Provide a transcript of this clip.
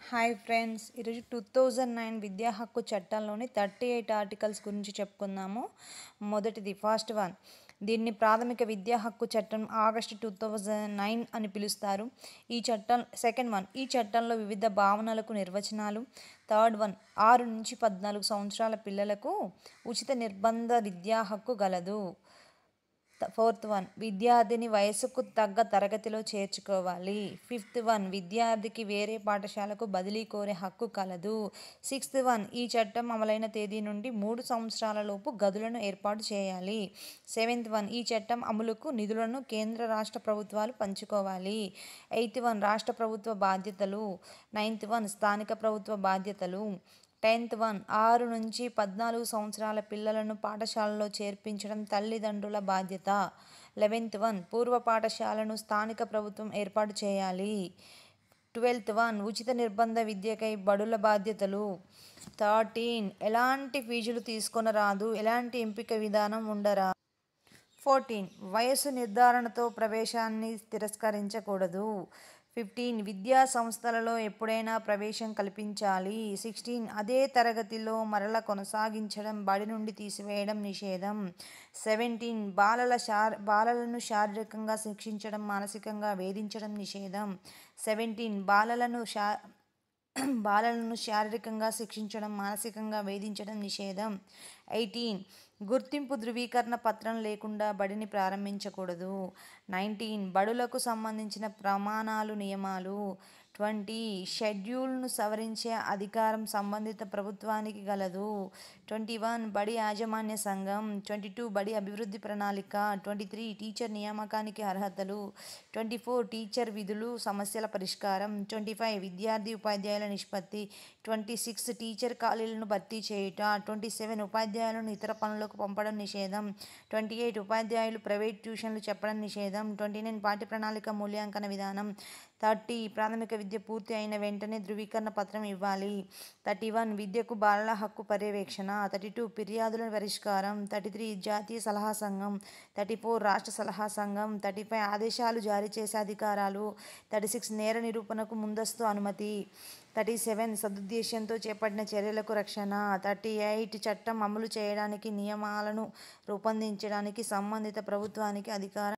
Hi friends, ఈరోజు 2009 విద్యా హక్కు చట్టంలోని 38 ఆర్టికల్స్ గురించి చెప్పుకుందాము. మొదటిది ఫస్ట్ వన్. దీన్ని ప్రాథమిక విద్యా హక్కు చట్టం ఆగస్టు 2009 అని పిలుస్తారు. సెకండ్ వన్, ఈ చట్టంలో వివిధ భావనలకు నిర్వచనాలు. థర్డ్ వన్, 6 నుంచి 14 సంవత్సరాల పిల్లలకు ఉచిత నిర్బంధ విద్యా హక్కు గలదు. ఫోర్త్ వన్, విద్యార్థిని వయసుకు తగ్గ తరగతిలో చేర్చుకోవాలి. ఫిఫ్త్ వన్, విద్యార్థికి వేరే పాఠశాలకు బదిలీ కోరే హక్కు కలదు. సిక్స్త్ వన్, ఈ చట్టం అమలైన తేదీ నుండి 3 సంవత్సరాల లోపు గదులను ఏర్పాటు చేయాలి. సెవెంత్ వన్, ఈ చట్టం అమలుకు నిధులను కేంద్ర రాష్ట్ర ప్రభుత్వాలు పంచుకోవాలి. ఎయిత్ వన్, రాష్ట్ర ప్రభుత్వ బాధ్యతలు. నైన్త్ వన్, స్థానిక ప్రభుత్వ బాధ్యతలు. 10th వన్, 6 నుంచి 14 సంవత్సరాల పిల్లలను పాఠశాలలో చేర్పించడం తల్లిదండ్రుల బాధ్యత. 11th వన్, పూర్వ పాఠశాలను స్థానిక ప్రభుత్వం ఏర్పాటు చేయాలి. 12th వన్, ఉచిత నిర్బంధ విద్యకై బడుల బాధ్యతలు. 13, ఎలాంటి ఫీజులు తీసుకొనరాదు, ఎలాంటి ఎంపిక విధానం ఉండరాదు. 14, వయస్సు నిర్ధారణతో ప్రవేశాన్ని తిరస్కరించకూడదు. 15, విద్యా సంస్థలలో ఎప్పుడైనా ప్రవేశం కల్పించాలి. 16, అదే తరగతిలో మరల కొనసాగించడం, బడి నుండి తీసివేయడం నిషేధం. 17, బాలలను శారీరకంగా శిక్షించడం, మానసికంగా వేధించడం నిషేధం. 17, బాలలను శారీరకంగా శిక్షించడం, మానసికంగా వేధించడం నిషేధం. 18, గుర్తింపు ధృవీకరణ పత్రం లేకుండా బడిని ప్రారంభించకూడదు. 19, బడులకు సంబంధించిన ప్రమాణాలు, నియమాలు. 20, షెడ్యూల్ను సవరించే అధికారం సంబంధిత ప్రభుత్వానికి గలదు. 21, బడి యాజమాన్య సంఘం. 22, బడి అభివృద్ధి ప్రణాళిక. 23, టీచర్ నియామకానికి అర్హతలు. 24, టీచర్ విధులు, సమస్యల పరిష్కారం. 25, విద్యార్థి ఉపాధ్యాయుల నిష్పత్తి. 26, టీచర్ ఖాళీలను భర్తీ చేయుట. 27, ఉపాధ్యాయులను ఇతర పనులకు పంపడం నిషేధం. 28, ఉపాధ్యాయులు ప్రైవేట్ ట్యూషన్లు చెప్పడం నిషేధం. 29, పాఠ్య ప్రణాళిక మూల్యాంకన విధానం. 30, ప్రాథమిక విద్య పూర్తి అయిన వెంటనే ధృవీకరణ పత్రం ఇవ్వాలి. 31, విద్యకు బాలల హక్కు పర్యవేక్షణ. 32, ఫిర్యాదుల పరిష్కారం. 33, జాతీయ సలహా సంఘం. 34, రాష్ట్ర సలహా సంఘం. 35, ఆదేశాలు జారీ చేసే అధికారాలు. 36, నేర నిరూపణకు ముందస్తు అనుమతి. 37, సదుద్దేశంతో చేపట్టిన చర్యలకు రక్షణ. 38, చట్టం అమలు చేయడానికి నియమాలను రూపొందించడానికి సంబంధిత ప్రభుత్వానికి అధికారం.